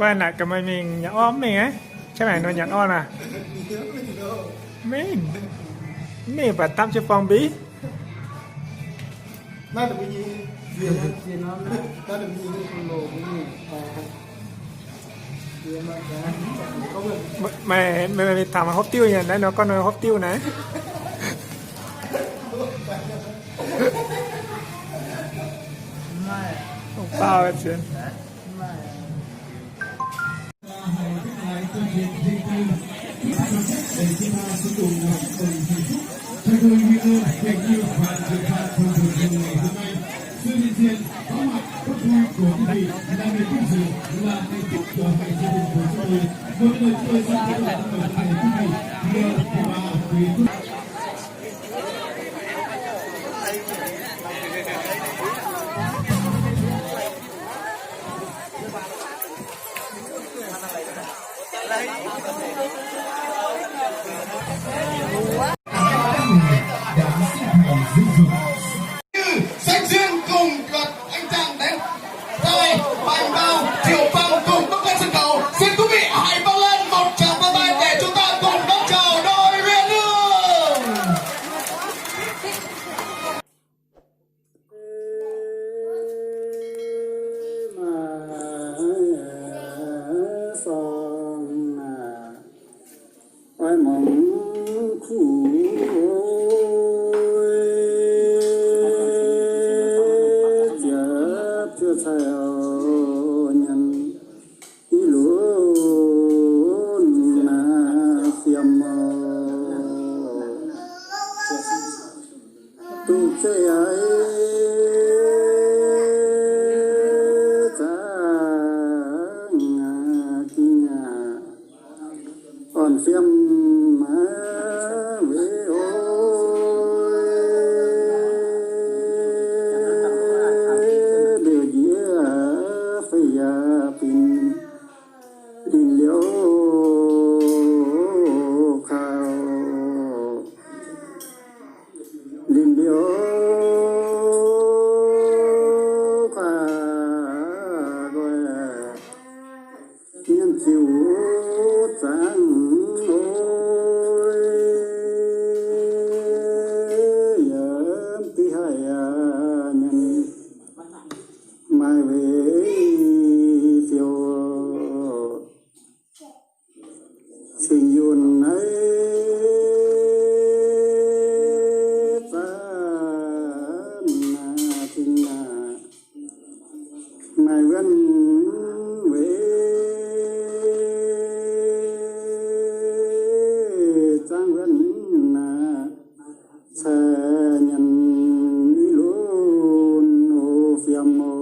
qua lại cái mình nhặt ôm mình ấy chắc này nó nhặt ôm à mình phải tắm cho phòng bí nó được cái gì gì nó được gì con đồ cái gì mày thảm hộp tiêu nhỉ đấy nó con hộp tiêu này không bao hết chuyện xanh dương cùng anh chàng đấy rồi bành bao Thiệu Phong cùng bước lên sân khấu. Xin quý vị hãy vang lên một tràng pháo tay để chúng ta cùng đón chào đội Uyên Ương. Ai mong khu chợt chưa theo nhân ý luôn là phiền tu chơi ấy còn phiền mà về ôi điều gì phải pin pin liễu khao pin liễu khao rồi nhân chịu trắng mai về phiêu sinh yun ấy ta na kinh na mai vẫn về trang vẫn na xe nhân luôn ô phiêm mô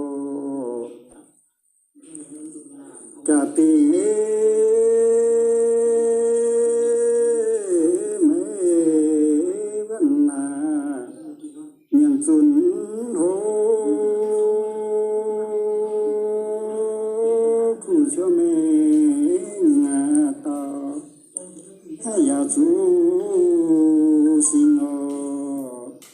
cả tình